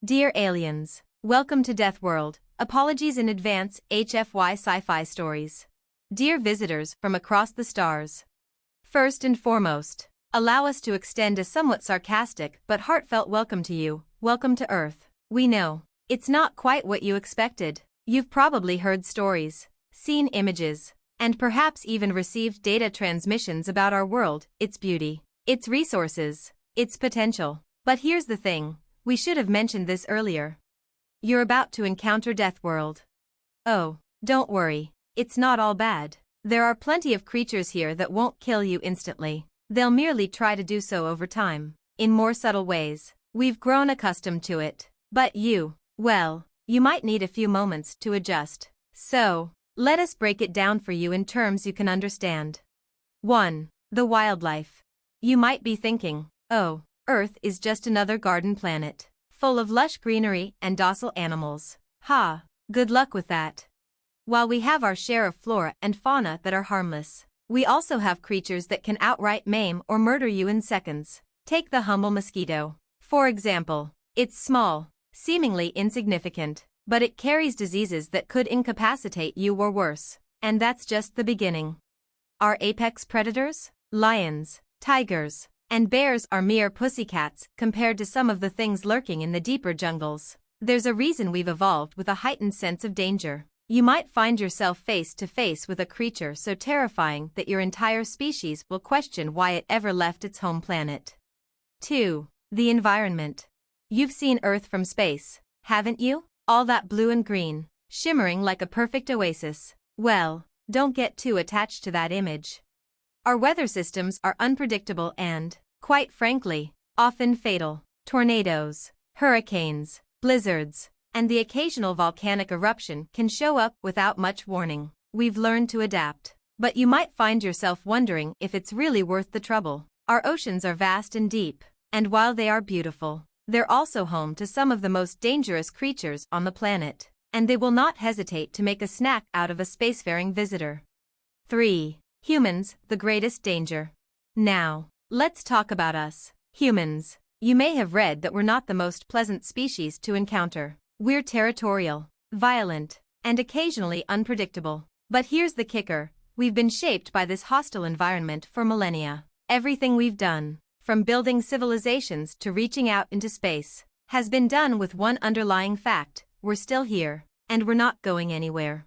Dear aliens, welcome to Deathworld. Apologies in advance, HFY Sci-Fi stories. Dear visitors from across the stars. First and foremost, allow us to extend a somewhat sarcastic but heartfelt welcome to you. Welcome to Earth. We know it's not quite what you expected. You've probably heard stories, seen images, and perhaps even received data transmissions about our world, its beauty, its resources, its potential. But here's the thing. We should have mentioned this earlier. You're about to encounter Deathworld. Oh, don't worry, it's not all bad. There are plenty of creatures here that won't kill you instantly. They'll merely try to do so over time, in more subtle ways. We've grown accustomed to it. But well, you might need a few moments to adjust. So, let us break it down for you in terms you can understand. 1. The wildlife. You might be thinking, oh, Earth is just another garden planet, full of lush greenery and docile animals. Ha, good luck with that. While we have our share of flora and fauna that are harmless, we also have creatures that can outright maim or murder you in seconds. Take the humble mosquito, for example. It's small, seemingly insignificant, but it carries diseases that could incapacitate you or worse. And that's just the beginning. Our apex predators? Lions, tigers, and bears are mere pussycats compared to some of the things lurking in the deeper jungles. There's a reason we've evolved with a heightened sense of danger. You might find yourself face to face with a creature so terrifying that your entire species will question why it ever left its home planet. 2. The environment. You've seen Earth from space, haven't you? All that blue and green, shimmering like a perfect oasis. Well, don't get too attached to that image. Our weather systems are unpredictable and, quite frankly, often fatal. Tornadoes, hurricanes, blizzards, and the occasional volcanic eruption can show up without much warning. We've learned to adapt. But you might find yourself wondering if it's really worth the trouble. Our oceans are vast and deep, and while they are beautiful, they're also home to some of the most dangerous creatures on the planet, and they will not hesitate to make a snack out of a spacefaring visitor. 3. Humans, the greatest danger. Now, let's talk about us, humans. You may have read that we're not the most pleasant species to encounter. We're territorial, violent, and occasionally unpredictable. But here's the kicker. We've been shaped by this hostile environment for millennia. Everything we've done, from building civilizations to reaching out into space, has been done with one underlying fact: we're still here, and we're not going anywhere.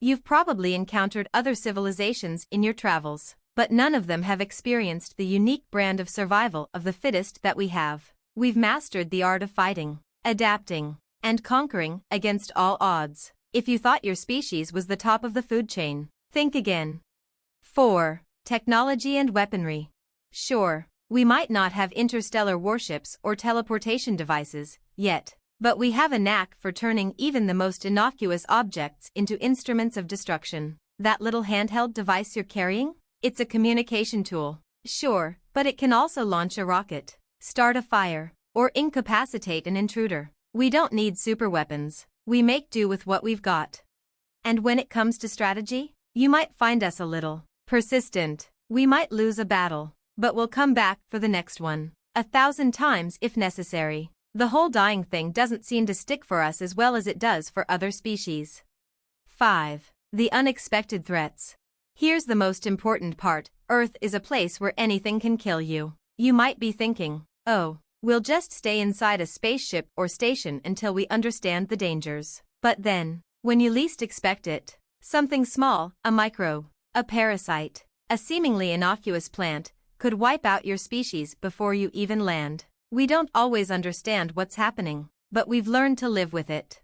You've probably encountered other civilizations in your travels, but none of them have experienced the unique brand of survival of the fittest that we have. We've mastered the art of fighting, adapting, and conquering against all odds. If you thought your species was the top of the food chain, think again. 4. Technology and weaponry. Sure, we might not have interstellar warships or teleportation devices yet, but we have a knack for turning even the most innocuous objects into instruments of destruction. That little handheld device you're carrying? It's a communication tool. Sure, but it can also launch a rocket, start a fire, or incapacitate an intruder. We don't need superweapons. We make do with what we've got. And when it comes to strategy, you might find us a little persistent. We might lose a battle, but we'll come back for the next one, 1,000 times if necessary. The whole dying thing doesn't seem to stick for us as well as it does for other species. 5. The unexpected threats. Here's the most important part. Earth is a place where anything can kill you. You might be thinking, oh, we'll just stay inside a spaceship or station until we understand the dangers. But then, when you least expect it, something small, a microbe, a parasite, a seemingly innocuous plant, could wipe out your species before you even land. We don't always understand what's happening, but we've learned to live with it.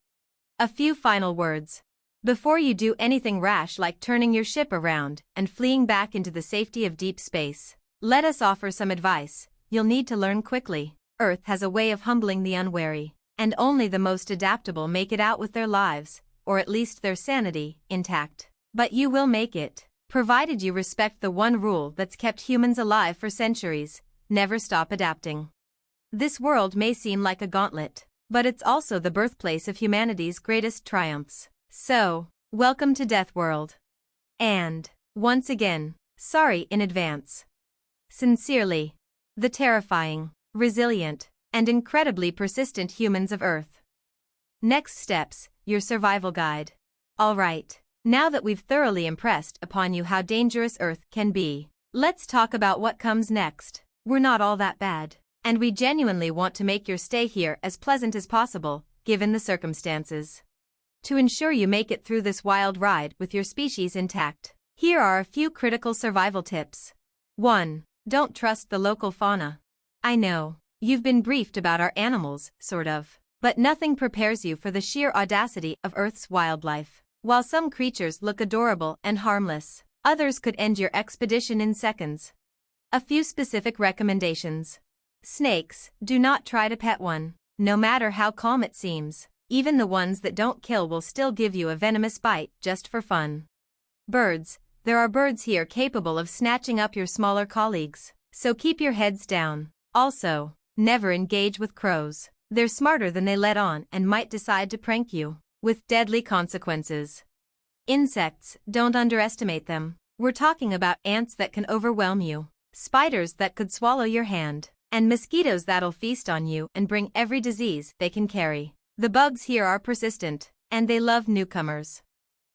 A few final words. Before you do anything rash like turning your ship around and fleeing back into the safety of deep space, let us offer some advice you'll need to learn quickly. Earth has a way of humbling the unwary, and only the most adaptable make it out with their lives, or at least their sanity, intact. But you will make it, provided you respect the one rule that's kept humans alive for centuries: never stop adapting. This world may seem like a gauntlet, but it's also the birthplace of humanity's greatest triumphs. So, welcome to Deathworld. And, once again, sorry in advance. Sincerely, the terrifying, resilient, and incredibly persistent humans of Earth. Next steps, your survival guide. Alright, now that we've thoroughly impressed upon you how dangerous Earth can be, let's talk about what comes next. We're not all that bad, and we genuinely want to make your stay here as pleasant as possible, given the circumstances. To ensure you make it through this wild ride with your species intact, here are a few critical survival tips. 1. Don't trust the local fauna. I know, you've been briefed about our animals, sort of, but nothing prepares you for the sheer audacity of Earth's wildlife. While some creatures look adorable and harmless, others could end your expedition in seconds. A few specific recommendations. Snakes, do not try to pet one. No matter how calm it seems, even the ones that don't kill will still give you a venomous bite just for fun. Birds, there are birds here capable of snatching up your smaller colleagues, so keep your heads down. Also, never engage with crows. They're smarter than they let on and might decide to prank you, with deadly consequences. Insects, don't underestimate them. We're talking about ants that can overwhelm you, spiders that could swallow your hand, and mosquitoes that'll feast on you and bring every disease they can carry. The bugs here are persistent, and they love newcomers.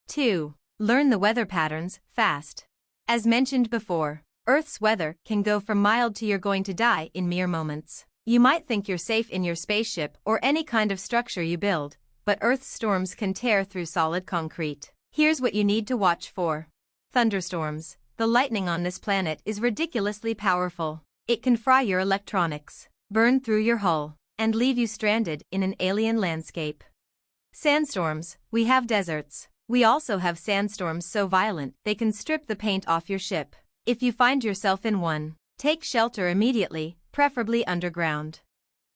2. Learn the weather patterns fast. As mentioned before, Earth's weather can go from mild to you're going to die in mere moments. You might think you're safe in your spaceship or any kind of structure you build, but Earth's storms can tear through solid concrete. Here's what you need to watch for. Thunderstorms. The lightning on this planet is ridiculously powerful. It can fry your electronics, burn through your hull, and leave you stranded in an alien landscape. Sandstorms. We have deserts. We also have sandstorms so violent they can strip the paint off your ship. If you find yourself in one, take shelter immediately, preferably underground.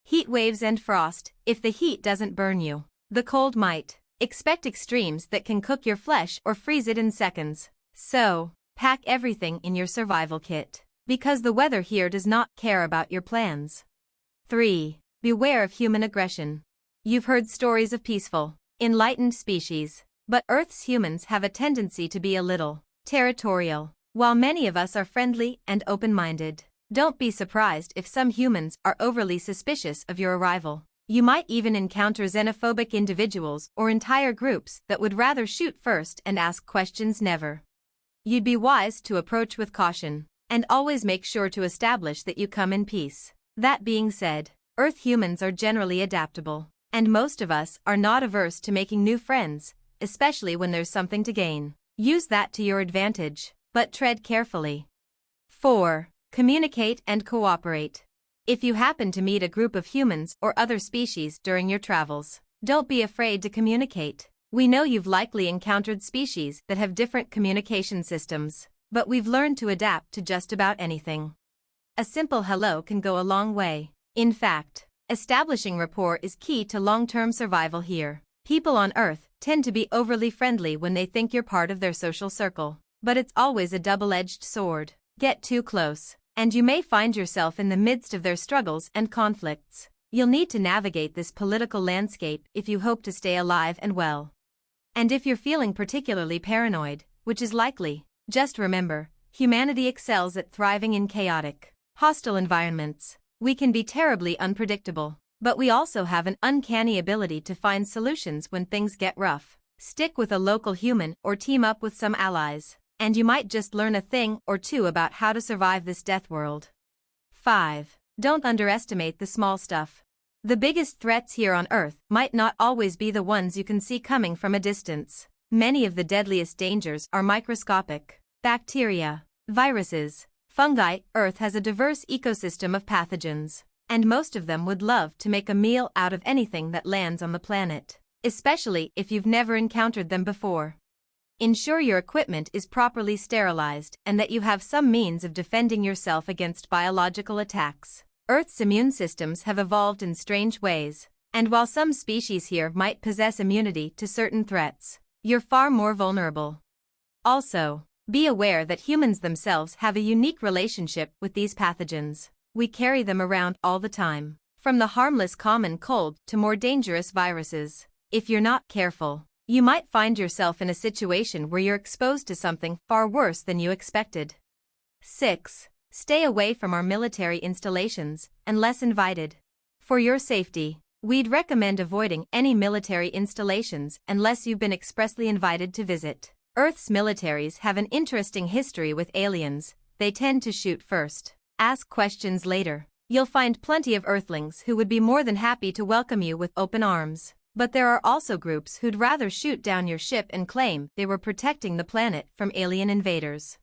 Heat waves and frost. If the heat doesn't burn you, the cold might. Expect extremes that can cook your flesh or freeze it in seconds. So, pack everything in your survival kit, because the weather here does not care about your plans. 3. Beware of human aggression. You've heard stories of peaceful, enlightened species, but Earth's humans have a tendency to be a little territorial. While many of us are friendly and open-minded, don't be surprised if some humans are overly suspicious of your arrival. You might even encounter xenophobic individuals or entire groups that would rather shoot first and ask questions never. You'd be wise to approach with caution, and always make sure to establish that you come in peace. That being said, Earth humans are generally adaptable, and most of us are not averse to making new friends, especially when there's something to gain. Use that to your advantage, but tread carefully. 4. Communicate and cooperate. If you happen to meet a group of humans or other species during your travels, don't be afraid to communicate. We know you've likely encountered species that have different communication systems, but we've learned to adapt to just about anything. A simple hello can go a long way. In fact, establishing rapport is key to long-term survival here. People on Earth tend to be overly friendly when they think you're part of their social circle, but it's always a double-edged sword. Get too close, and you may find yourself in the midst of their struggles and conflicts. You'll need to navigate this political landscape if you hope to stay alive and well. And if you're feeling particularly paranoid, which is likely, just remember, humanity excels at thriving in chaotic, hostile environments. We can be terribly unpredictable, but we also have an uncanny ability to find solutions when things get rough. Stick with a local human or team up with some allies, and you might just learn a thing or two about how to survive this death world. 5. Don't underestimate the small stuff. The biggest threats here on Earth might not always be the ones you can see coming from a distance. Many of the deadliest dangers are microscopic. Bacteria, viruses, fungi. Earth has a diverse ecosystem of pathogens, and most of them would love to make a meal out of anything that lands on the planet, especially if you've never encountered them before. Ensure your equipment is properly sterilized and that you have some means of defending yourself against biological attacks. Earth's immune systems have evolved in strange ways, and while some species here might possess immunity to certain threats, you're far more vulnerable. Also, be aware that humans themselves have a unique relationship with these pathogens. We carry them around all the time, from the harmless common cold to more dangerous viruses. If you're not careful, you might find yourself in a situation where you're exposed to something far worse than you expected. 6. Stay away from our military installations, unless invited. For your safety, we'd recommend avoiding any military installations unless you've been expressly invited to visit. Earth's militaries have an interesting history with aliens. They tend to shoot first, ask questions later. You'll find plenty of Earthlings who would be more than happy to welcome you with open arms. But there are also groups who'd rather shoot down your ship and claim they were protecting the planet from alien invaders.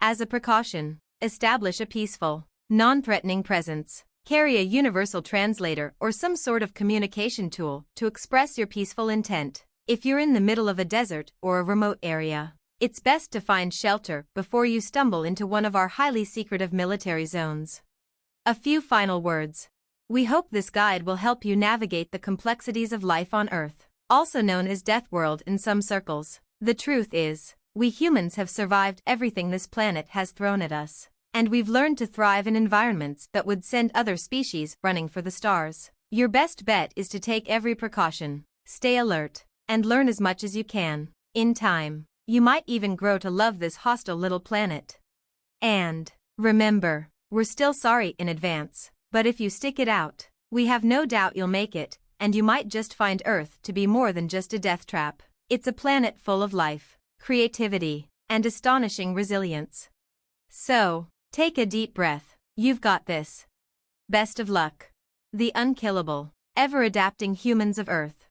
As a precaution, establish a peaceful, non-threatening presence. Carry a universal translator or some sort of communication tool to express your peaceful intent. If you're in the middle of a desert or a remote area, it's best to find shelter before you stumble into one of our highly secretive military zones. A few final words. We hope this guide will help you navigate the complexities of life on Earth, also known as Deathworld in some circles. The truth is, we humans have survived everything this planet has thrown at us, and we've learned to thrive in environments that would send other species running for the stars. Your best bet is to take every precaution, stay alert, and learn as much as you can. In time, you might even grow to love this hostile little planet. And remember, we're still sorry in advance. But if you stick it out, we have no doubt you'll make it, and you might just find Earth to be more than just a death trap. It's a planet full of life, creativity, and astonishing resilience. So, take a deep breath. You've got this. Best of luck. The unkillable, ever-adapting humans of Earth.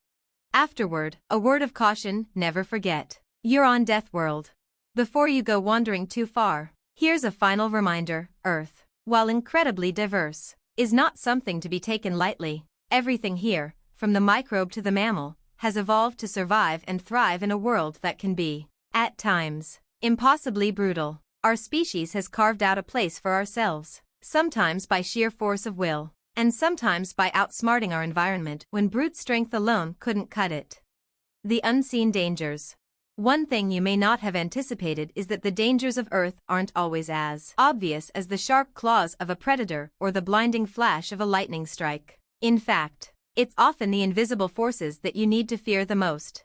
Afterward, a word of caution: never forget, you're on Deathworld. Before you go wandering too far, here's a final reminder: Earth, while incredibly diverse, is not something to be taken lightly. Everything here, from the microbe to the mammal, has evolved to survive and thrive in a world that can be, at times, impossibly brutal. Our species has carved out a place for ourselves, sometimes by sheer force of will, and sometimes by outsmarting our environment when brute strength alone couldn't cut it. The unseen dangers. One thing you may not have anticipated is that the dangers of Earth aren't always as obvious as the sharp claws of a predator or the blinding flash of a lightning strike. In fact, it's often the invisible forces that you need to fear the most.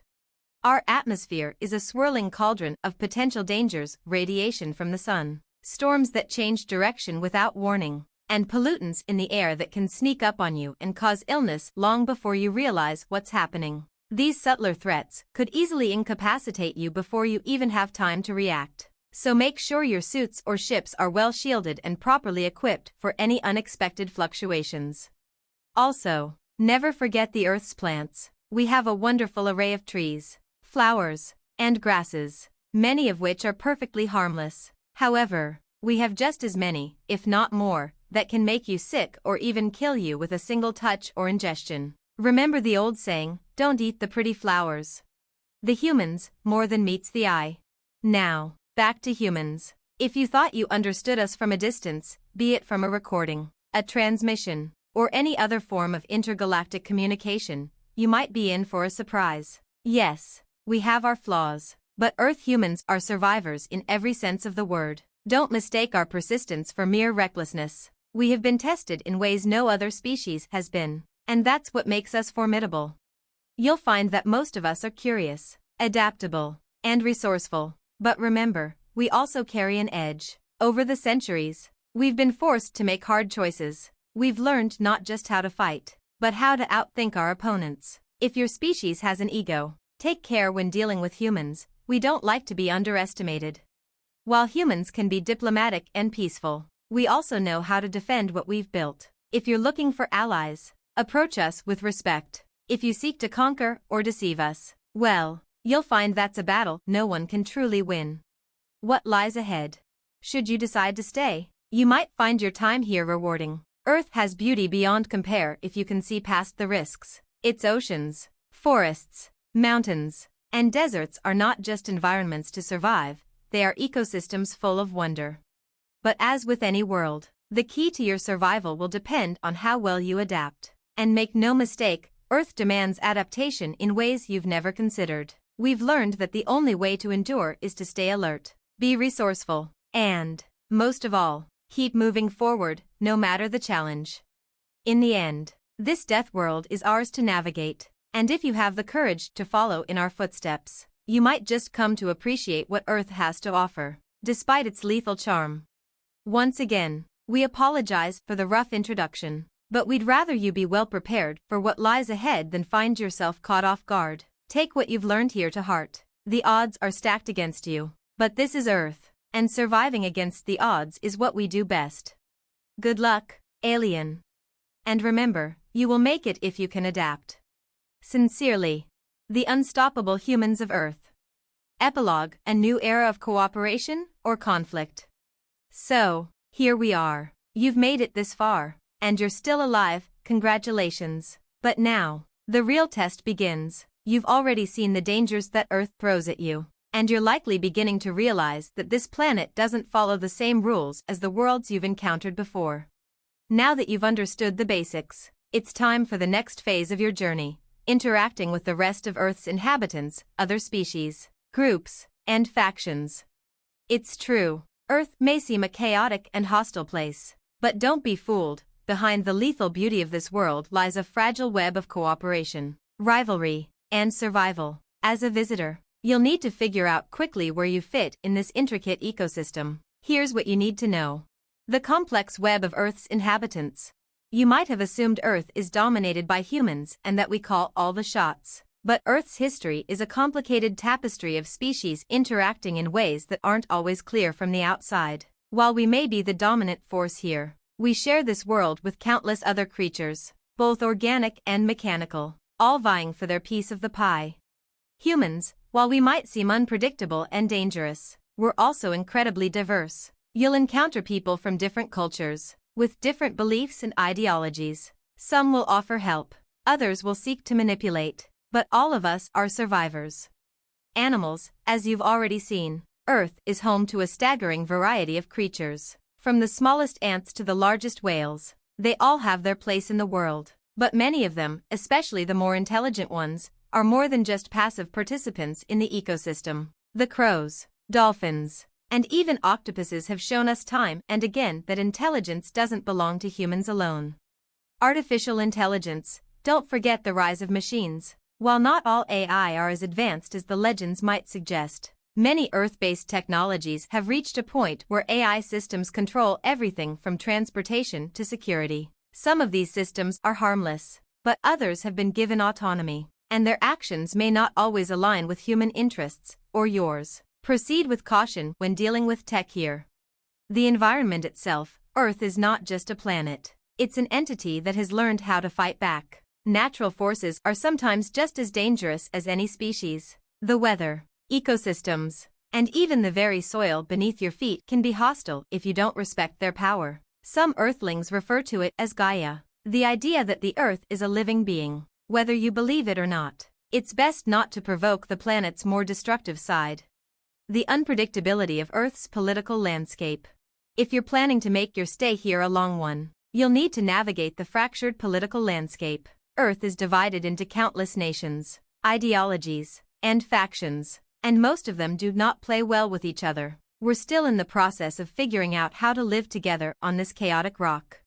Our atmosphere is a swirling cauldron of potential dangers: radiation from the sun, storms that change direction without warning, and pollutants in the air that can sneak up on you and cause illness long before you realize what's happening. These subtler threats could easily incapacitate you before you even have time to react. So make sure your suits or ships are well shielded and properly equipped for any unexpected fluctuations. Also, never forget the Earth's plants. We have a wonderful array of trees, flowers, and grasses, many of which are perfectly harmless. However, we have just as many, if not more, that can make you sick or even kill you with a single touch or ingestion. Remember the old saying, don't eat the pretty flowers. The humans, more than meets the eye. Now, back to humans. If you thought you understood us from a distance, be it from a recording, a transmission, or any other form of intergalactic communication, you might be in for a surprise. Yes, we have our flaws, but Earth humans are survivors in every sense of the word. Don't mistake our persistence for mere recklessness. We have been tested in ways no other species has been. And that's what makes us formidable. You'll find that most of us are curious, adaptable, and resourceful. But remember, we also carry an edge. Over the centuries, we've been forced to make hard choices. We've learned not just how to fight, but how to outthink our opponents. If your species has an ego, take care when dealing with humans. We don't like to be underestimated. While humans can be diplomatic and peaceful, we also know how to defend what we've built. If you're looking for allies, approach us with respect. If you seek to conquer or deceive us, well, you'll find that's a battle no one can truly win. What lies ahead? Should you decide to stay, you might find your time here rewarding. Earth has beauty beyond compare if you can see past the risks. Its oceans, forests, mountains, and deserts are not just environments to survive, they are ecosystems full of wonder. But as with any world, the key to your survival will depend on how well you adapt. And make no mistake, Earth demands adaptation in ways you've never considered. We've learned that the only way to endure is to stay alert, be resourceful, and, most of all, keep moving forward, no matter the challenge. In the end, this death world is ours to navigate, and if you have the courage to follow in our footsteps, you might just come to appreciate what Earth has to offer, despite its lethal charm. Once again, we apologize for the rough introduction, But we'd rather you be well prepared for what lies ahead than find yourself caught off guard. Take what you've learned here to heart. The odds are stacked against you. But this is Earth, and surviving against the odds is what we do best. Good luck, alien. And remember, you will make it if you can adapt. Sincerely, the unstoppable humans of Earth. Epilogue: a new era of cooperation or conflict. So, here we are. You've made it this far, and you're still alive, congratulations. But now, the real test begins. You've already seen the dangers that Earth throws at you, and you're likely beginning to realize that this planet doesn't follow the same rules as the worlds you've encountered before. Now that you've understood the basics, it's time for the next phase of your journey, interacting with the rest of Earth's inhabitants, other species, groups, and factions. It's true, Earth may seem a chaotic and hostile place, but don't be fooled. Behind the lethal beauty of this world lies a fragile web of cooperation, rivalry, and survival. As a visitor, you'll need to figure out quickly where you fit in this intricate ecosystem. Here's what you need to know. The complex web of Earth's inhabitants. You might have assumed Earth is dominated by humans and that we call all the shots. But Earth's history is a complicated tapestry of species interacting in ways that aren't always clear from the outside. While we may be the dominant force here, we share this world with countless other creatures, both organic and mechanical, all vying for their piece of the pie. Humans, while we might seem unpredictable and dangerous, we're also incredibly diverse. You'll encounter people from different cultures, with different beliefs and ideologies. Some will offer help, others will seek to manipulate, but all of us are survivors. Animals, as you've already seen, Earth is home to a staggering variety of creatures. From the smallest ants to the largest whales, they all have their place in the world. But many of them, especially the more intelligent ones, are more than just passive participants in the ecosystem. The crows, dolphins, and even octopuses have shown us time and again that intelligence doesn't belong to humans alone. Artificial intelligence, don't forget the rise of machines. While not all AI are as advanced as the legends might suggest, many Earth-based technologies have reached a point where AI systems control everything from transportation to security. Some of these systems are harmless, but others have been given autonomy, and their actions may not always align with human interests, or yours. Proceed with caution when dealing with tech here. The environment itself, Earth is not just a planet. It's an entity that has learned how to fight back. Natural forces are sometimes just as dangerous as any species. The weather, ecosystems, and even the very soil beneath your feet can be hostile if you don't respect their power. Some Earthlings refer to it as Gaia, the idea that the Earth is a living being. Whether you believe it or not, it's best not to provoke the planet's more destructive side. The unpredictability of Earth's political landscape. If you're planning to make your stay here a long one, you'll need to navigate the fractured political landscape. Earth is divided into countless nations, ideologies, and factions, and most of them do not play well with each other. We're still in the process of figuring out how to live together on this chaotic rock.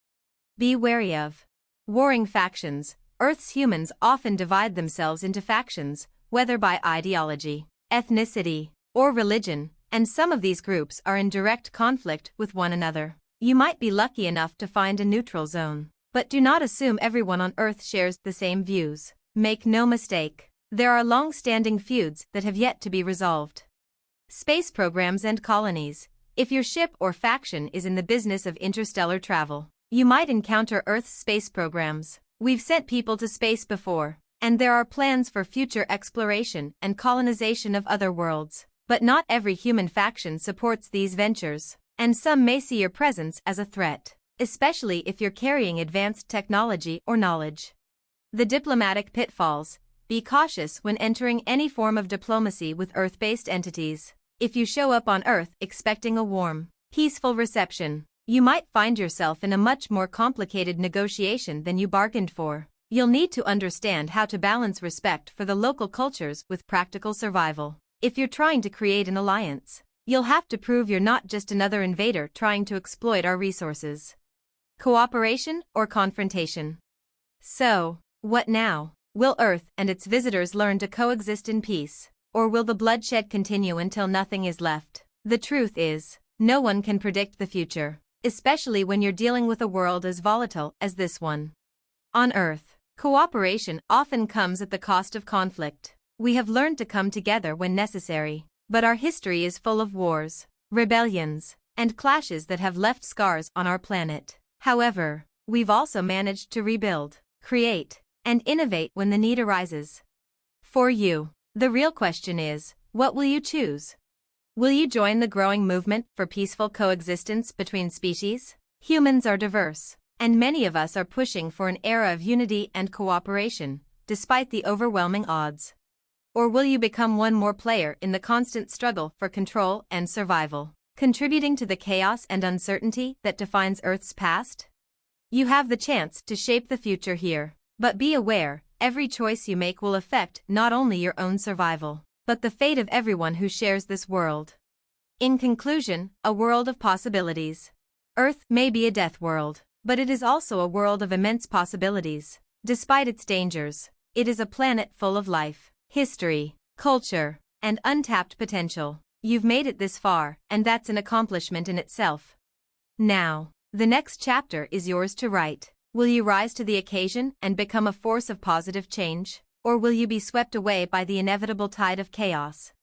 Be wary of warring factions. Earth's humans often divide themselves into factions, whether by ideology, ethnicity, or religion, and some of these groups are in direct conflict with one another. You might be lucky enough to find a neutral zone, but do not assume everyone on Earth shares the same views. Make no mistake, there are long-standing feuds that have yet to be resolved. Space programs and colonies. If your ship or faction is in the business of interstellar travel, you might encounter Earth's space programs. We've sent people to space before, and there are plans for future exploration and colonization of other worlds. But not every human faction supports these ventures, and some may see your presence as a threat, especially if you're carrying advanced technology or knowledge. The diplomatic pitfalls. Be cautious when entering any form of diplomacy with Earth-based entities. If you show up on Earth expecting a warm, peaceful reception, you might find yourself in a much more complicated negotiation than you bargained for. You'll need to understand how to balance respect for the local cultures with practical survival. If you're trying to create an alliance, you'll have to prove you're not just another invader trying to exploit our resources. Cooperation or confrontation? So, what now? Will Earth and its visitors learn to coexist in peace, or will the bloodshed continue until nothing is left? The truth is, no one can predict the future, especially when you're dealing with a world as volatile as this one. On Earth, cooperation often comes at the cost of conflict. We have learned to come together when necessary, but our history is full of wars, rebellions, and clashes that have left scars on our planet. However, we've also managed to rebuild, create, and innovate when the need arises. For you, the real question is, what will you choose? Will you join the growing movement for peaceful coexistence between species? Humans are diverse, and many of us are pushing for an era of unity and cooperation, despite the overwhelming odds. Or will you become one more player in the constant struggle for control and survival, contributing to the chaos and uncertainty that defines Earth's past? You have the chance to shape the future here, but be aware, every choice you make will affect not only your own survival, but the fate of everyone who shares this world. In conclusion, a world of possibilities. Earth may be a death world, but it is also a world of immense possibilities. Despite its dangers, it is a planet full of life, history, culture, and untapped potential. You've made it this far, and that's an accomplishment in itself. Now, the next chapter is yours to write. Will you rise to the occasion and become a force of positive change, or will you be swept away by the inevitable tide of chaos?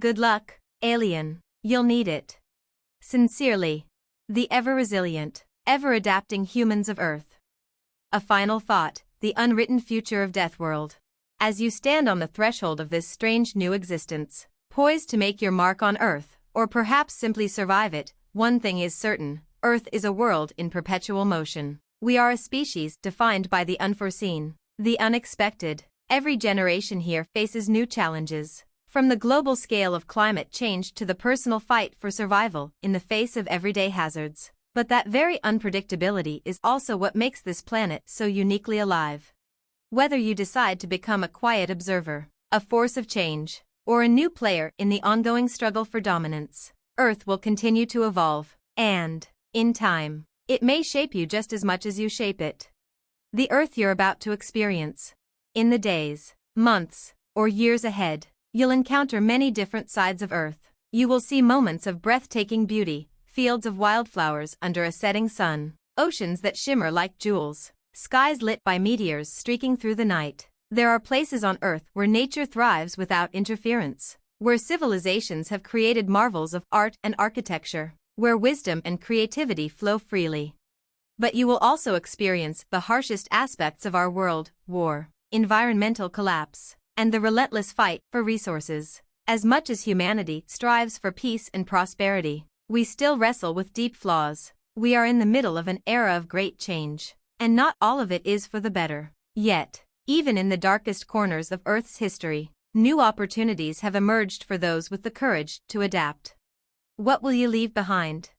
Good luck, alien. You'll need it. Sincerely, the ever-resilient, ever-adapting humans of Earth. A final thought, the unwritten future of Deathworld. As you stand on the threshold of this strange new existence, poised to make your mark on Earth, or perhaps simply survive it, one thing is certain: Earth is a world in perpetual motion. We are a species defined by the unforeseen, the unexpected. Every generation here faces new challenges, from the global scale of climate change to the personal fight for survival in the face of everyday hazards. But that very unpredictability is also what makes this planet so uniquely alive. Whether you decide to become a quiet observer, a force of change, or a new player in the ongoing struggle for dominance, Earth will continue to evolve, and, in time, it may shape you just as much as you shape it. The Earth you're about to experience. In the days, months, or years ahead, you'll encounter many different sides of Earth. You will see moments of breathtaking beauty, fields of wildflowers under a setting sun, oceans that shimmer like jewels, skies lit by meteors streaking through the night. There are places on Earth where nature thrives without interference, where civilizations have created marvels of art and architecture, where wisdom and creativity flow freely. But you will also experience the harshest aspects of our world: war, environmental collapse, and the relentless fight for resources. As much as humanity strives for peace and prosperity, we still wrestle with deep flaws. We are in the middle of an era of great change, and not all of it is for the better. Yet, even in the darkest corners of Earth's history, new opportunities have emerged for those with the courage to adapt. What will you leave behind?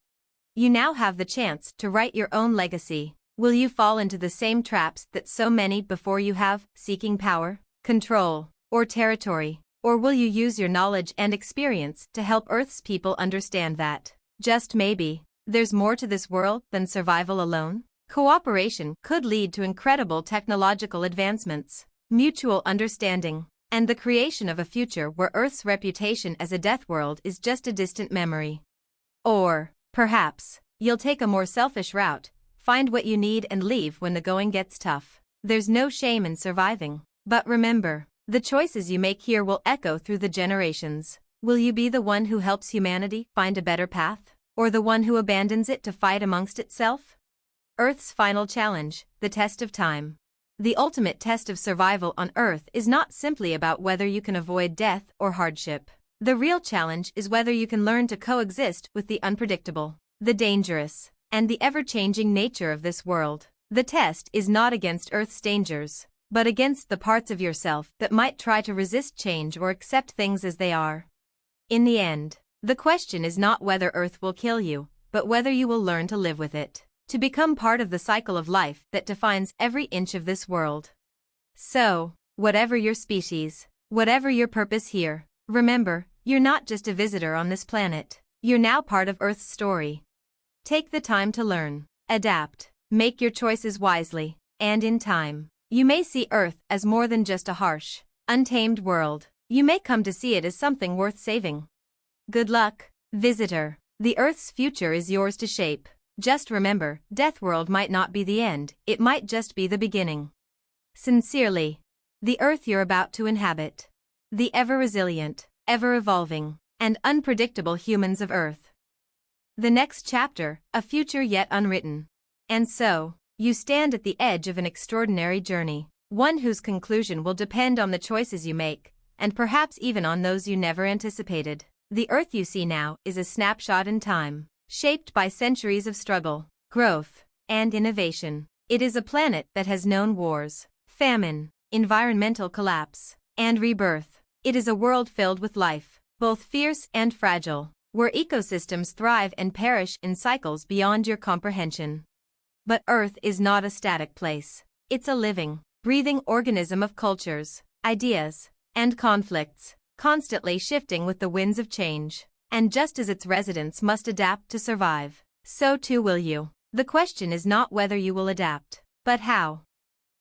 You now have the chance to write your own legacy. Will you fall into the same traps that so many before you have, seeking power, control, or territory? Or will you use your knowledge and experience to help Earth's people understand that, just maybe, there's more to this world than survival alone? Cooperation could lead to incredible technological advancements, mutual understanding, and the creation of a future where Earth's reputation as a death world is just a distant memory. Or, perhaps, you'll take a more selfish route, find what you need and leave when the going gets tough. There's no shame in surviving. But remember, the choices you make here will echo through the generations. Will you be the one who helps humanity find a better path, or the one who abandons it to fight amongst itself? Earth's final challenge, the test of time. The ultimate test of survival on Earth is not simply about whether you can avoid death or hardship. The real challenge is whether you can learn to coexist with the unpredictable, the dangerous, and the ever-changing nature of this world. The test is not against Earth's dangers, but against the parts of yourself that might try to resist change or accept things as they are. In the end, the question is not whether Earth will kill you, but whether you will learn to live with it, to become part of the cycle of life that defines every inch of this world. So, whatever your species, whatever your purpose here, remember, you're not just a visitor on this planet. You're now part of Earth's story. Take the time to learn, adapt, make your choices wisely, and in time, you may see Earth as more than just a harsh, untamed world. You may come to see it as something worth saving. Good luck, visitor. The Earth's future is yours to shape. Just remember, Deathworld might not be the end, it might just be the beginning. Sincerely. The Earth you're about to inhabit. The ever-resilient, ever-evolving, and unpredictable humans of Earth. The next chapter, a future yet unwritten. And so, you stand at the edge of an extraordinary journey, one whose conclusion will depend on the choices you make, and perhaps even on those you never anticipated. The Earth you see now is a snapshot in time, shaped by centuries of struggle, growth, and innovation. It is a planet that has known wars, famine, environmental collapse, and rebirth. It is a world filled with life, both fierce and fragile, where ecosystems thrive and perish in cycles beyond your comprehension. But Earth is not a static place. It's a living, breathing organism of cultures, ideas, and conflicts, constantly shifting with the winds of change. And just as its residents must adapt to survive, so too will you. The question is not whether you will adapt, but how.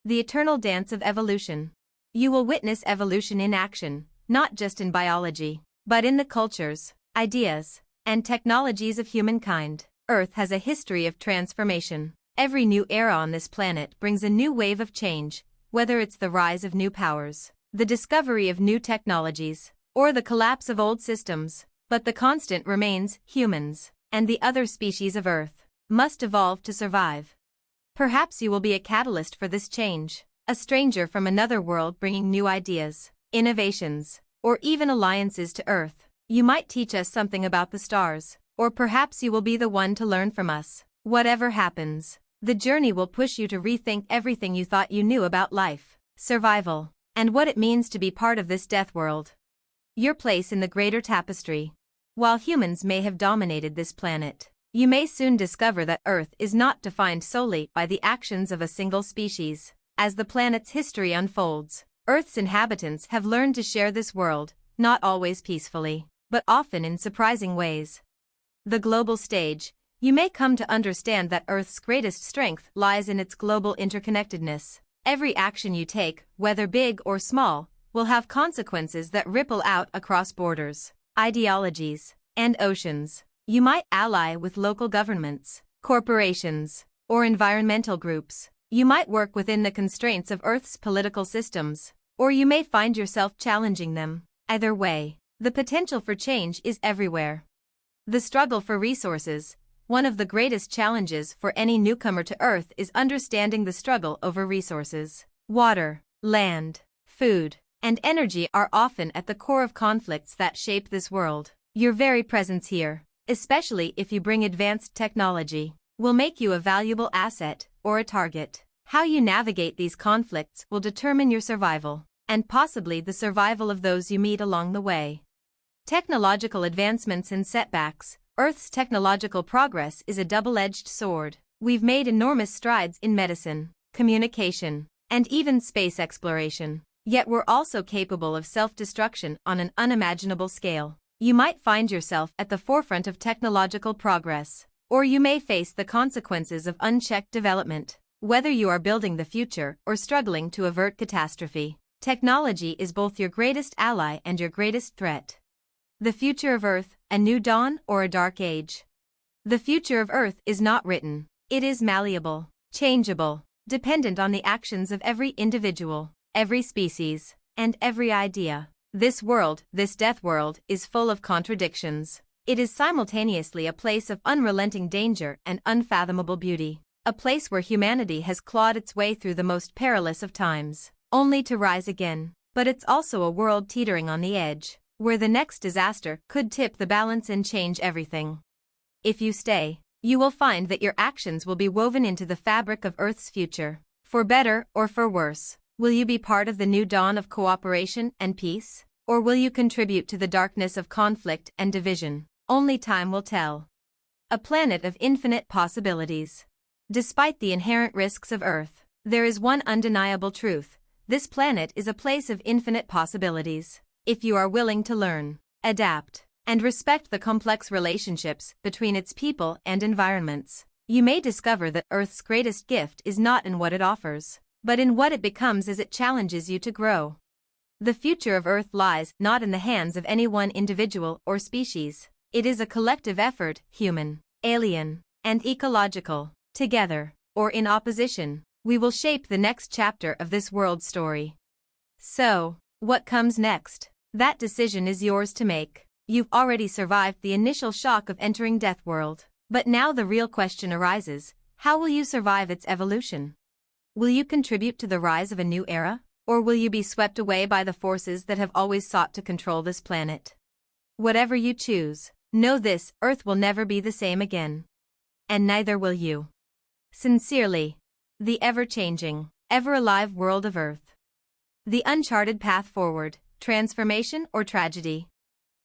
The eternal dance of evolution. You will witness evolution in action, not just in biology, but in the cultures, ideas, and technologies of humankind. Earth has a history of transformation. Every new era on this planet brings a new wave of change, whether it's the rise of new powers, the discovery of new technologies, or the collapse of old systems. But the constant remains: humans, and the other species of Earth, must evolve to survive. Perhaps you will be a catalyst for this change, a stranger from another world bringing new ideas, innovations, or even alliances to Earth. You might teach us something about the stars, or perhaps you will be the one to learn from us. Whatever happens, the journey will push you to rethink everything you thought you knew about life, survival, and what it means to be part of this death world. Your place in the greater tapestry. While humans may have dominated this planet, you may soon discover that Earth is not defined solely by the actions of a single species. As the planet's history unfolds, Earth's inhabitants have learned to share this world, not always peacefully, but often in surprising ways. The global stage. You may come to understand that Earth's greatest strength lies in its global interconnectedness. Every action you take, whether big or small, will have consequences that ripple out across borders, ideologies, and oceans. You might ally with local governments, corporations, or environmental groups. You might work within the constraints of Earth's political systems, or you may find yourself challenging them. Either way, the potential for change is everywhere. The struggle for resources. One of the greatest challenges for any newcomer to Earth is understanding the struggle over resources. Water, land, food, and energy are often at the core of conflicts that shape this world. Your very presence here, especially if you bring advanced technology, will make you a valuable asset or a target. How you navigate these conflicts will determine your survival, and possibly the survival of those you meet along the way. Technological advancements and setbacks. Earth's technological progress is a double-edged sword. We've made enormous strides in medicine, communication, and even space exploration. Yet we're also capable of self-destruction on an unimaginable scale. You might find yourself at the forefront of technological progress, or you may face the consequences of unchecked development. Whether you are building the future or struggling to avert catastrophe, technology is both your greatest ally and your greatest threat. The future of Earth, a new dawn or a dark age? The future of Earth is not written. It is malleable, changeable, dependent on the actions of every individual, every species, and every idea. This world, this death world, is full of contradictions. It is simultaneously a place of unrelenting danger and unfathomable beauty, a place where humanity has clawed its way through the most perilous of times, only to rise again. But it's also a world teetering on the edge, where the next disaster could tip the balance and change everything. If you stay, you will find that your actions will be woven into the fabric of Earth's future. For better or for worse, will you be part of the new dawn of cooperation and peace? Or will you contribute to the darkness of conflict and division? Only time will tell. A planet of infinite possibilities. Despite the inherent risks of Earth, there is one undeniable truth. This planet is a place of infinite possibilities. If you are willing to learn, adapt, and respect the complex relationships between its people and environments, you may discover that Earth's greatest gift is not in what it offers, but in what it becomes as it challenges you to grow. The future of Earth lies not in the hands of any one individual or species. It is a collective effort, human, alien, and ecological. Together, or in opposition, we will shape the next chapter of this world story. So, what comes next? That decision is yours to make. You've already survived the initial shock of entering Deathworld, but now the real question arises: how will you survive its evolution? Will you contribute to the rise of a new era, or will you be swept away by the forces that have always sought to control this planet? Whatever you choose, know this: Earth will never be the same again. And neither will you. Sincerely, the ever-changing, ever-alive world of Earth. The uncharted path forward, transformation or tragedy.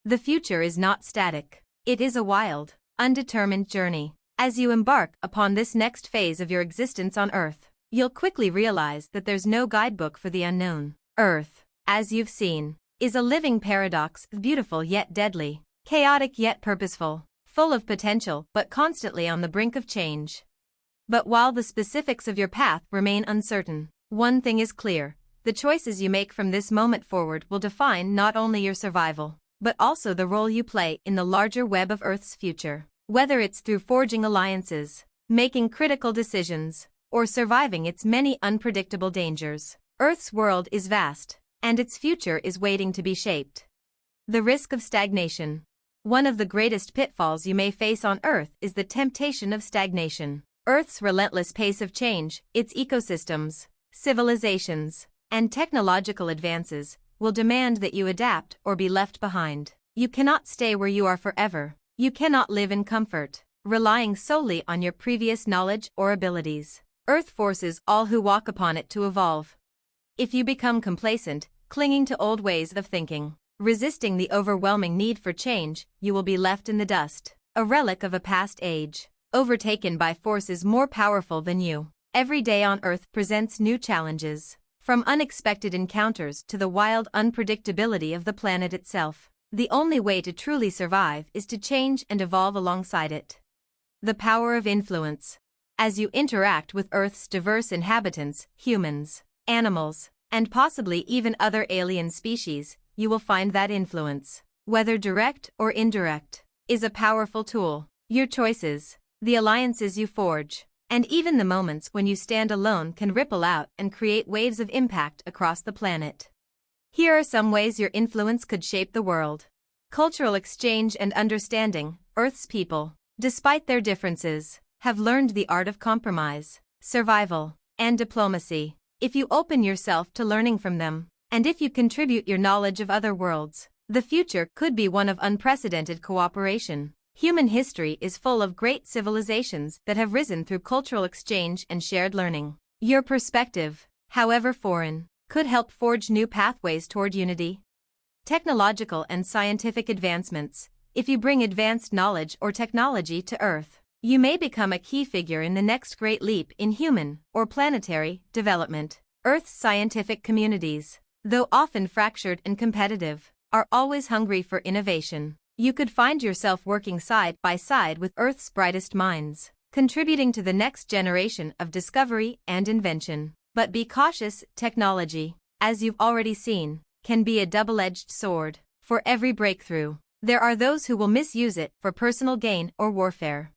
The future is not static. It is a wild, undetermined journey. As you embark upon this next phase of your existence on Earth, you'll quickly realize that there's no guidebook for the unknown. Earth, as you've seen, is a living paradox, beautiful yet deadly, chaotic yet purposeful, full of potential but constantly on the brink of change. But while the specifics of your path remain uncertain, one thing is clear: the choices you make from this moment forward will define not only your survival, but also the role you play in the larger web of Earth's future. Whether it's through forging alliances, making critical decisions, or surviving its many unpredictable dangers, Earth's world is vast, and its future is waiting to be shaped. The risk of stagnation. One of the greatest pitfalls you may face on Earth is the temptation of stagnation. Earth's relentless pace of change, its ecosystems, civilizations, and technological advances will demand that you adapt or be left behind. You cannot stay where you are forever. You cannot live in comfort, relying solely on your previous knowledge or abilities. Earth forces all who walk upon it to evolve. If you become complacent, clinging to old ways of thinking, resisting the overwhelming need for change, you will be left in the dust, a relic of a past age, overtaken by forces more powerful than you. Every day on Earth presents new challenges, from unexpected encounters to the wild unpredictability of the planet itself. The only way to truly survive is to change and evolve alongside it. The power of influence. As you interact with Earth's diverse inhabitants, humans, animals, and possibly even other alien species, you will find that influence, whether direct or indirect, is a powerful tool. Your choices, the alliances you forge, and even the moments when you stand alone can ripple out and create waves of impact across the planet. Here are some ways your influence could shape the world. Cultural exchange and understanding. Earth's people, despite their differences, have learned the art of compromise, survival, and diplomacy. If you open yourself to learning from them, and if you contribute your knowledge of other worlds, the future could be one of unprecedented cooperation. Human history is full of great civilizations that have risen through cultural exchange and shared learning. Your perspective, however foreign, could help forge new pathways toward unity. Technological and scientific advancements. If you bring advanced knowledge or technology to Earth, you may become a key figure in the next great leap in human or planetary development. Earth's scientific communities, though often fractured and competitive, are always hungry for innovation. You could find yourself working side by side with Earth's brightest minds, contributing to the next generation of discovery and invention. But be cautious: technology, as you've already seen, can be a double-edged sword. For every breakthrough, there are those who will misuse it for personal gain or warfare.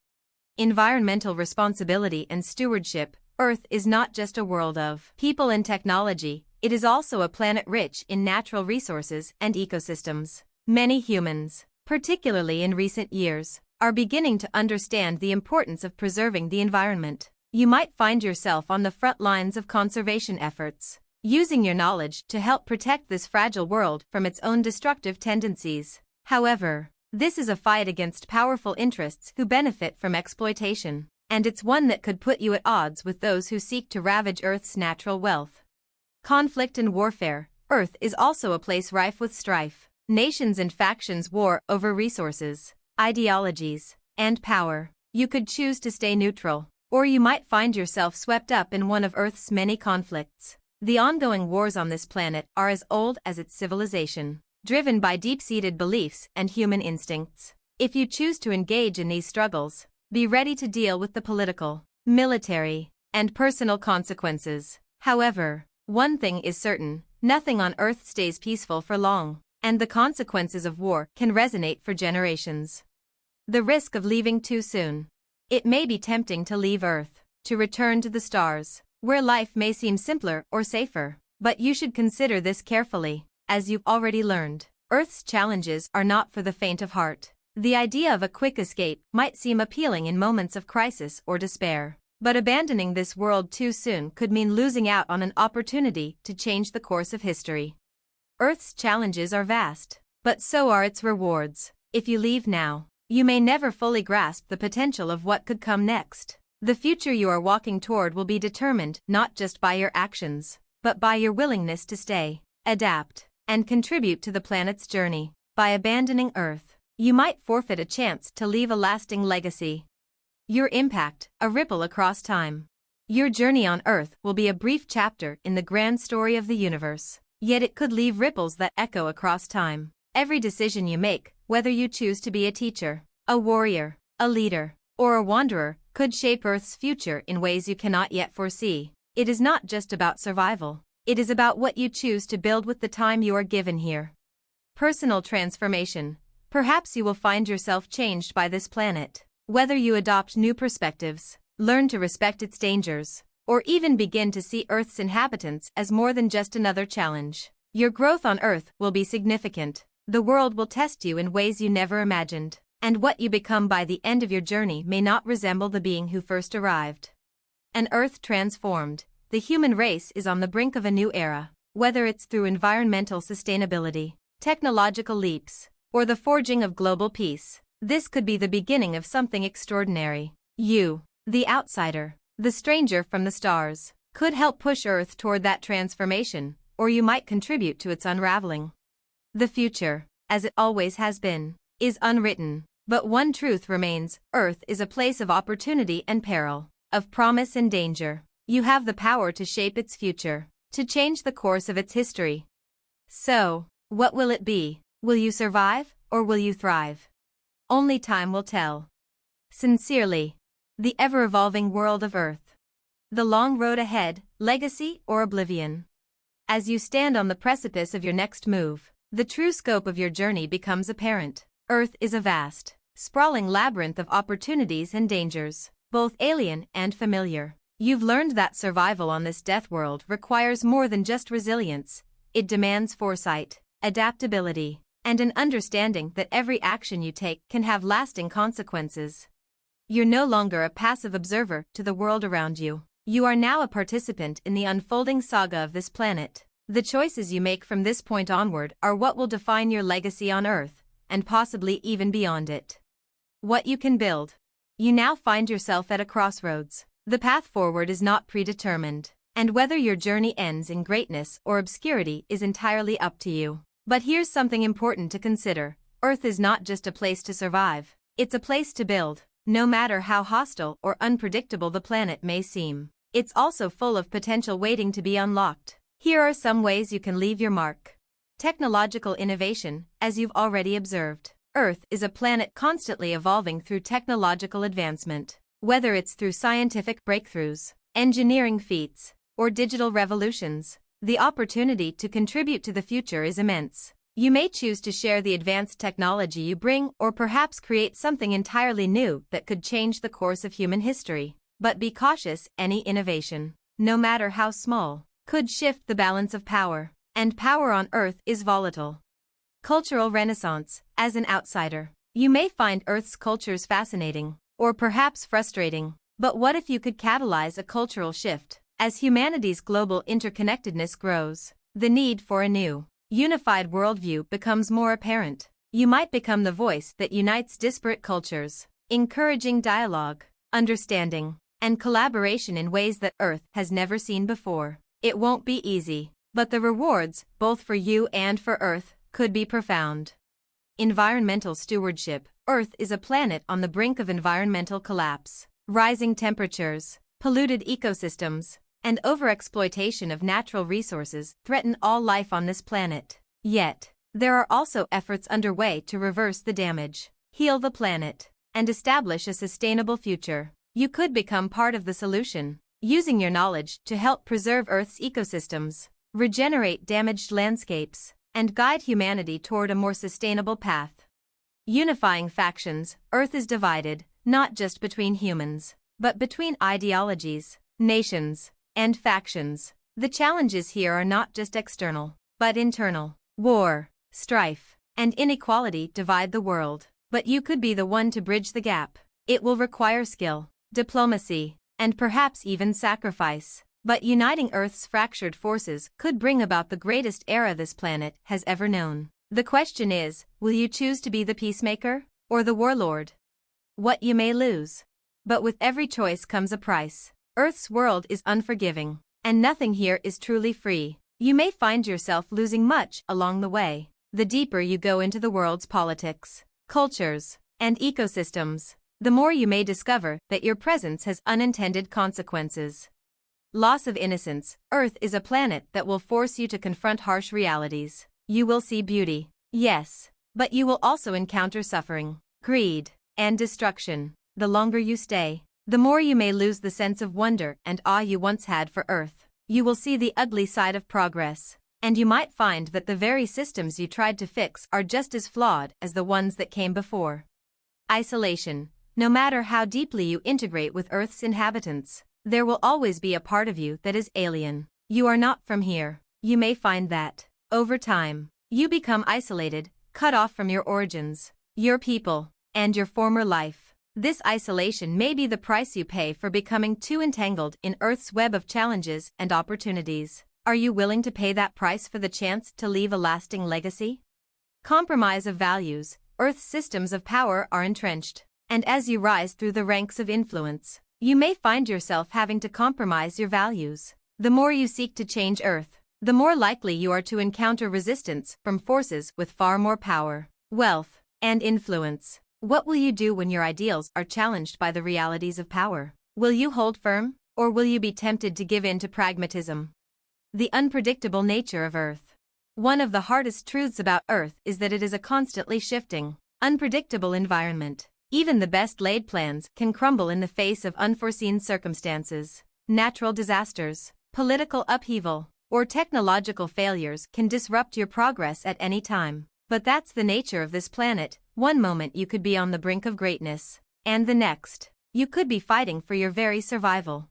Environmental responsibility and stewardship. Earth is not just a world of people and technology, it is also a planet rich in natural resources and ecosystems. Many humans, particularly in recent years, are beginning to understand the importance of preserving the environment. You might find yourself on the front lines of conservation efforts, using your knowledge to help protect this fragile world from its own destructive tendencies. However, this is a fight against powerful interests who benefit from exploitation, and it's one that could put you at odds with those who seek to ravage Earth's natural wealth. Conflict and warfare. Earth is also a place rife with strife. Nations and factions war over resources, ideologies, and power. You could choose to stay neutral, or you might find yourself swept up in one of Earth's many conflicts. The ongoing wars on this planet are as old as its civilization, driven by deep-seated beliefs and human instincts. If you choose to engage in these struggles, be ready to deal with the political, military, and personal consequences. However, one thing is certain: nothing on Earth stays peaceful for long, and the consequences of war can resonate for generations. The risk of leaving too soon. It may be tempting to leave Earth, to return to the stars, where life may seem simpler or safer. But you should consider this carefully, as you've already learned. Earth's challenges are not for the faint of heart. The idea of a quick escape might seem appealing in moments of crisis or despair. But abandoning this world too soon could mean losing out on an opportunity to change the course of history. Earth's challenges are vast, but so are its rewards. If you leave now, you may never fully grasp the potential of what could come next. The future you are walking toward will be determined not just by your actions, but by your willingness to stay, adapt, and contribute to the planet's journey. By abandoning Earth, you might forfeit a chance to leave a lasting legacy. Your impact, a ripple across time. Your journey on Earth will be a brief chapter in the grand story of the universe, yet it could leave ripples that echo across time. Every decision you make, whether you choose to be a teacher, a warrior, a leader, or a wanderer, could shape Earth's future in ways you cannot yet foresee. It is not just about survival. It is about what you choose to build with the time you are given here. Personal transformation. Perhaps you will find yourself changed by this planet. Whether you adopt new perspectives, learn to respect its dangers, or even begin to see Earth's inhabitants as more than just another challenge, your growth on Earth will be significant. The world will test you in ways you never imagined, and what you become by the end of your journey may not resemble the being who first arrived. An Earth transformed. The human race is on the brink of a new era, whether it's through environmental sustainability, technological leaps, or the forging of global peace. This could be the beginning of something extraordinary. You, the outsider, the stranger from the stars, could help push Earth toward that transformation, or you might contribute to its unraveling. The future, as it always has been, is unwritten, but one truth remains: Earth is a place of opportunity and peril, of promise and danger. You have the power to shape its future, to change the course of its history. So, what will it be? Will you survive, or will you thrive? Only time will tell. Sincerely, the ever-evolving world of Earth. The long road ahead, legacy or oblivion. As you stand on the precipice of your next move, the true scope of your journey becomes apparent. Earth is a vast, sprawling labyrinth of opportunities and dangers, both alien and familiar. You've learned that survival on this death world requires more than just resilience. It demands foresight, adaptability, and an understanding that every action you take can have lasting consequences. You're no longer a passive observer to the world around you. You are now a participant in the unfolding saga of this planet. The choices you make from this point onward are what will define your legacy on Earth, and possibly even beyond it. What you can build. You now find yourself at a crossroads. The path forward is not predetermined, and whether your journey ends in greatness or obscurity is entirely up to you. But here's something important to consider. Earth is not just a place to survive, it's a place to build. No matter how hostile or unpredictable the planet may seem, it's also full of potential waiting to be unlocked. Here are some ways you can leave your mark. Technological innovation. As you've already observed, Earth is a planet constantly evolving through technological advancement. Whether it's through scientific breakthroughs, engineering feats, or digital revolutions, the opportunity to contribute to the future is immense. You may choose to share the advanced technology you bring, or perhaps create something entirely new that could change the course of human history. But be cautious: any innovation, no matter how small, could shift the balance of power, and power on Earth is volatile. Cultural renaissance. As an outsider, you may find Earth's cultures fascinating, or perhaps frustrating. But what if you could catalyze a cultural shift? As humanity's global interconnectedness grows, the need for a new, unified worldview becomes more apparent. You might become the voice that unites disparate cultures, encouraging dialogue, understanding, and collaboration in ways that Earth has never seen before. It won't be easy, but the rewards, both for you and for Earth, could be profound. Environmental stewardship. Earth is a planet on the brink of environmental collapse. Rising temperatures, polluted ecosystems, and overexploitation of natural resources threaten all life on this planet. Yet, there are also efforts underway to reverse the damage, heal the planet, and establish a sustainable future. You could become part of the solution, using your knowledge to help preserve Earth's ecosystems, regenerate damaged landscapes, and guide humanity toward a more sustainable path. Unifying factions. Earth is divided, not just between humans, but between ideologies, nations, and factions. The challenges here are not just external, but internal. War, strife, and inequality divide the world, but you could be the one to bridge the gap. It will require skill, diplomacy, and perhaps even sacrifice. But uniting Earth's fractured forces could bring about the greatest era this planet has ever known. The question is, will you choose to be the peacemaker, or the warlord? What you may lose. But with every choice comes a price. Earth's world is unforgiving, and nothing here is truly free. You may find yourself losing much along the way. The deeper you go into the world's politics, cultures, and ecosystems, the more you may discover that your presence has unintended consequences. Loss of innocence. Earth is a planet that will force you to confront harsh realities. You will see beauty, yes, but you will also encounter suffering, greed, and destruction. The longer you stay, the more you may lose the sense of wonder and awe you once had for Earth. You will see the ugly side of progress, and you might find that the very systems you tried to fix are just as flawed as the ones that came before. Isolation. No matter how deeply you integrate with Earth's inhabitants, there will always be a part of you that is alien. You are not from here. You may find that, over time, you become isolated, cut off from your origins, your people, and your former life. This isolation may be the price you pay for becoming too entangled in Earth's web of challenges and opportunities. Are you willing to pay that price for the chance to leave a lasting legacy? Compromise of values. Earth's systems of power are entrenched, and as you rise through the ranks of influence, you may find yourself having to compromise your values. The more you seek to change Earth, the more likely you are to encounter resistance from forces with far more power, wealth, and influence. What will you do when your ideals are challenged by the realities of power? Will you hold firm, or will you be tempted to give in to pragmatism? The unpredictable nature of Earth. One of the hardest truths about Earth is that it is a constantly shifting, unpredictable environment. Even the best laid plans can crumble in the face of unforeseen circumstances. Natural disasters, political upheaval, or technological failures can disrupt your progress at any time. But that's the nature of this planet. One moment you could be on the brink of greatness, and the next, you could be fighting for your very survival.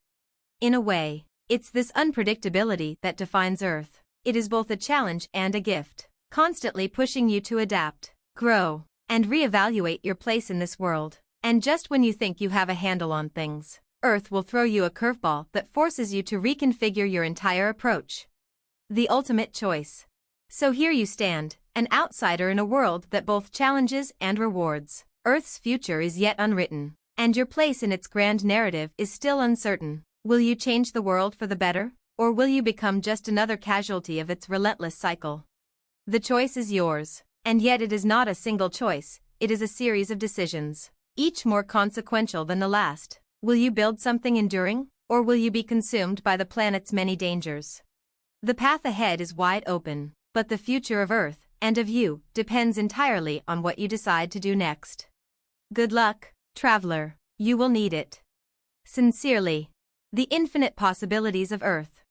In a way, it's this unpredictability that defines Earth. It is both a challenge and a gift, constantly pushing you to adapt, grow, and reevaluate your place in this world. And just when you think you have a handle on things, Earth will throw you a curveball that forces you to reconfigure your entire approach. The ultimate choice. So here you stand, an outsider in a world that both challenges and rewards. Earth's future is yet unwritten, and your place in its grand narrative is still uncertain. Will you change the world for the better, or will you become just another casualty of its relentless cycle? The choice is yours. And yet it is not a single choice, it is a series of decisions, each more consequential than the last. Will you build something enduring, or will you be consumed by the planet's many dangers? The path ahead is wide open, but the future of Earth, and of you, depends entirely on what you decide to do next. Good luck, traveler, you will need it. Sincerely. The infinite possibilities of Earth.